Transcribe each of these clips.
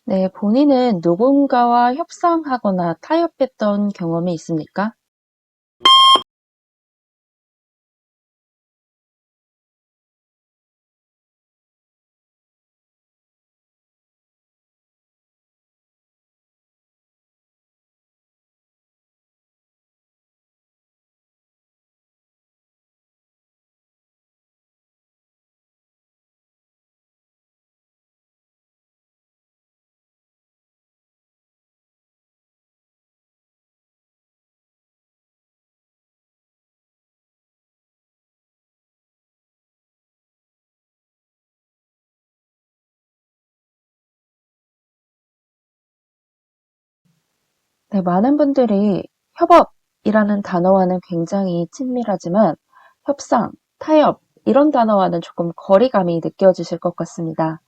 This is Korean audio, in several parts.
네, 본인은 누군가와 협상하거나 타협했던 경험이 있습니까? 네, 많은 분들이 협업이라는 단어와는 굉장히 친밀하지만 협상, 타협, 이런 단어와는 조금 거리감이 느껴지실 것 같습니다.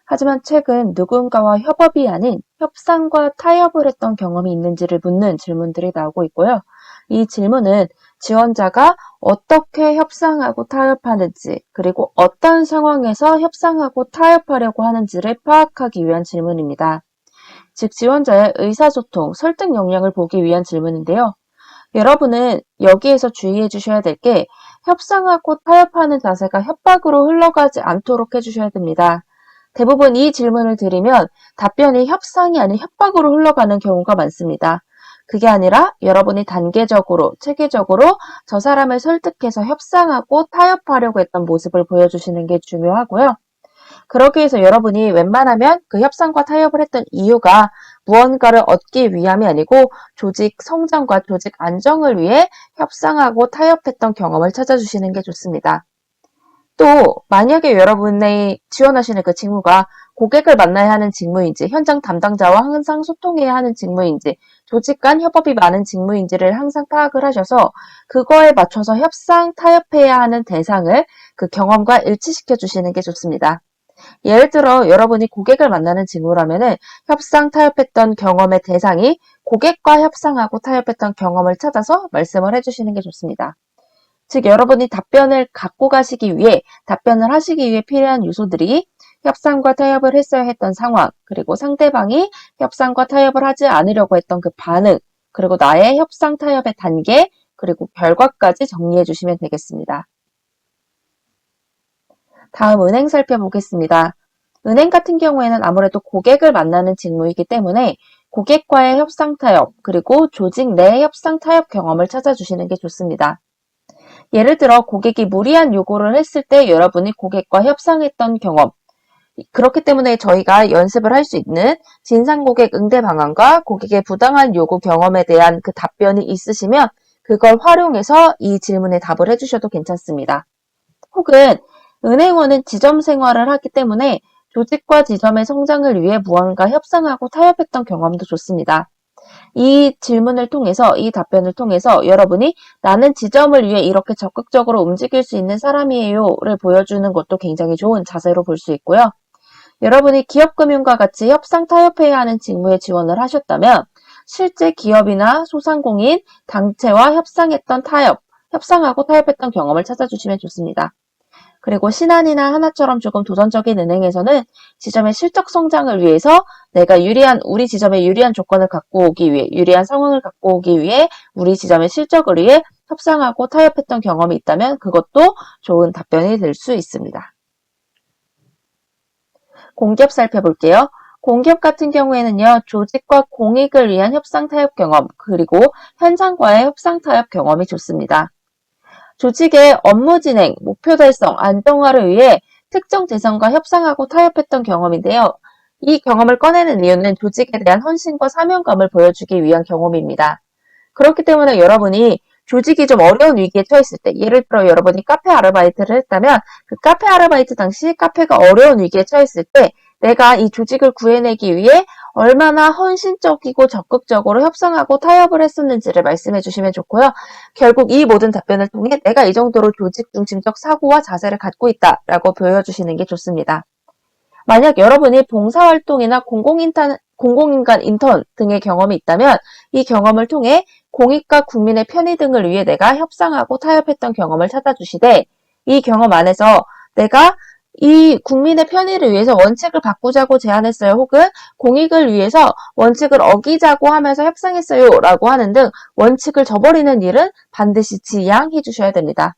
하지만 최근 누군가와 협업이 아닌 협상과 타협을 했던 경험이 있는지를 묻는 질문들이 나오고 있고요. 이 질문은 지원자가 어떻게 협상하고 타협하는지, 그리고 어떤 상황에서 협상하고 타협하려고 하는지를 파악하기 위한 질문입니다. 즉, 지원자의 의사소통, 설득 역량을 보기 위한 질문인데요. 여러분은 여기에서 주의해 주셔야 될 게 협상하고 타협하는 자세가 협박으로 흘러가지 않도록 해주셔야 됩니다. 대부분 이 질문을 드리면 답변이 협상이 아닌 협박으로 흘러가는 경우가 많습니다. 그게 아니라 여러분이 단계적으로, 체계적으로 저 사람을 설득해서 협상하고 타협하려고 했던 모습을 보여주시는 게 중요하고요. 그러기 위해서 여러분이 웬만하면 그 협상과 타협을 했던 이유가 무언가를 얻기 위함이 아니고 조직 성장과 조직 안정을 위해 협상하고 타협했던 경험을 찾아주시는 게 좋습니다. 또 만약에 여러분의 지원하시는 그 직무가 고객을 만나야 하는 직무인지, 현장 담당자와 항상 소통해야 하는 직무인지, 조직 간 협업이 많은 직무인지를 항상 파악을 하셔서 그거에 맞춰서 협상, 타협해야 하는 대상을 그 경험과 일치시켜 주시는 게 좋습니다. 예를 들어 여러분이 고객을 만나는 직무라면은 협상 타협했던 경험의 대상이 고객과 협상하고 타협했던 경험을 찾아서 말씀을 해주시는 게 좋습니다. 즉 여러분이 답변을 갖고 가시기 위해 답변을 하시기 위해 필요한 요소들이 협상과 타협을 했어야 했던 상황, 그리고 상대방이 협상과 타협을 하지 않으려고 했던 그 반응, 그리고 나의 협상 타협의 단계, 그리고 결과까지 정리해 주시면 되겠습니다. 다음 은행 살펴보겠습니다. 은행 같은 경우에는 아무래도 고객을 만나는 직무이기 때문에 고객과의 협상 타협, 그리고 조직 내 협상 타협 경험을 찾아주시는 게 좋습니다. 예를 들어 고객이 무리한 요구를 했을 때 여러분이 고객과 협상했던 경험, 그렇기 때문에 저희가 연습을 할 수 있는 진상 고객 응대 방안과 고객의 부당한 요구 경험에 대한 그 답변이 있으시면 그걸 활용해서 이 질문에 답을 해주셔도 괜찮습니다. 혹은 은행원은 지점 생활을 하기 때문에 조직과 지점의 성장을 위해 무언가 협상하고 타협했던 경험도 좋습니다. 이 질문을 통해서, 이 답변을 통해서 여러분이 나는 지점을 위해 이렇게 적극적으로 움직일 수 있는 사람이에요를 보여주는 것도 굉장히 좋은 자세로 볼 수 있고요. 여러분이 기업금융과 같이 협상 타협해야 하는 직무에 지원을 하셨다면 실제 기업이나 소상공인, 단체와 협상했던 타협, 협상하고 타협했던 경험을 찾아주시면 좋습니다. 그리고 신한이나 하나처럼 조금 도전적인 은행에서는 지점의 실적 성장을 위해서 내가 우리 지점에 유리한 조건을 갖고 오기 위해, 유리한 상황을 갖고 오기 위해 우리 지점의 실적을 위해 협상하고 타협했던 경험이 있다면 그것도 좋은 답변이 될 수 있습니다. 공기업 살펴볼게요. 공기업 같은 경우에는요, 조직과 공익을 위한 협상 타협 경험, 그리고 현장과의 협상 타협 경험이 좋습니다. 조직의 업무 진행, 목표 달성, 안정화를 위해 특정 대상과 협상하고 타협했던 경험인데요. 이 경험을 꺼내는 이유는 조직에 대한 헌신과 사명감을 보여주기 위한 경험입니다. 그렇기 때문에 여러분이 조직이 좀 어려운 위기에 처했을 때, 예를 들어 여러분이 카페 아르바이트를 했다면 그 카페 아르바이트 당시 카페가 어려운 위기에 처했을 때 내가 이 조직을 구해내기 위해 얼마나 헌신적이고 적극적으로 협상하고 타협을 했었는지를 말씀해 주시면 좋고요. 결국 이 모든 답변을 통해 내가 이 정도로 조직 중심적 사고와 자세를 갖고 있다라고 보여주시는 게 좋습니다. 만약 여러분이 봉사활동이나 공공인간 인턴 등의 경험이 있다면 이 경험을 통해 공익과 국민의 편의 등을 위해 내가 협상하고 타협했던 경험을 찾아주시되 이 경험 안에서 내가 이 국민의 편의를 위해서 원칙을 바꾸자고 제안했어요. 혹은 공익을 위해서 원칙을 어기자고 하면서 협상했어요. 라고 하는 등 원칙을 저버리는 일은 반드시 지양해 주셔야 됩니다.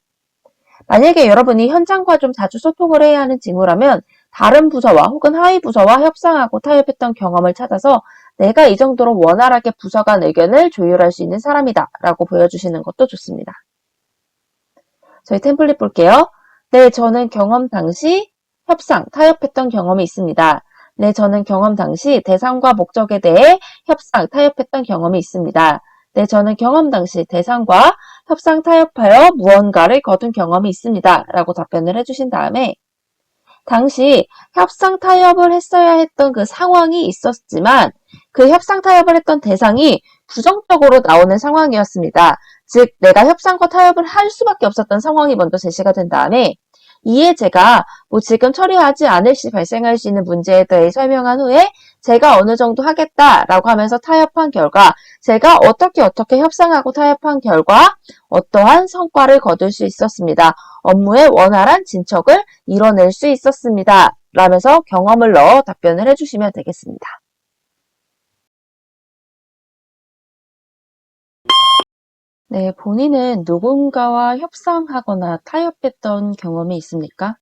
만약에 여러분이 현장과 좀 자주 소통을 해야 하는 직무라면 다른 부서와 혹은 하위 부서와 협상하고 타협했던 경험을 찾아서 내가 이 정도로 원활하게 부서 간 의견을 조율할 수 있는 사람이다 라고 보여주시는 것도 좋습니다. 저희 템플릿 볼게요. 네, 저는 경험 당시 협상, 타협했던 경험이 있습니다. 네, 저는 경험 당시 대상과 목적에 대해 협상, 타협했던 경험이 있습니다. 네, 저는 경험 당시 대상과 협상, 타협하여 무언가를 거둔 경험이 있습니다. 라고 답변을 해주신 다음에 당시 협상 타협을 했어야 했던 그 상황이 있었지만 그 협상 타협을 했던 대상이 부정적으로 나오는 상황이었습니다. 즉 내가 협상과 타협을 할 수밖에 없었던 상황이 먼저 제시가 된 다음에 이에 제가 뭐 지금 처리하지 않을 시 발생할 수 있는 문제에 대해 설명한 후에 제가 어느 정도 하겠다라고 하면서 타협한 결과 제가 어떻게 협상하고 타협한 결과 어떠한 성과를 거둘 수 있었습니다. 업무의 원활한 진척을 이뤄낼 수 있었습니다. 라면서 경험을 넣어 답변을 해주시면 되겠습니다. 네, 본인은 누군가와 협상하거나 타협했던 경험이 있습니까?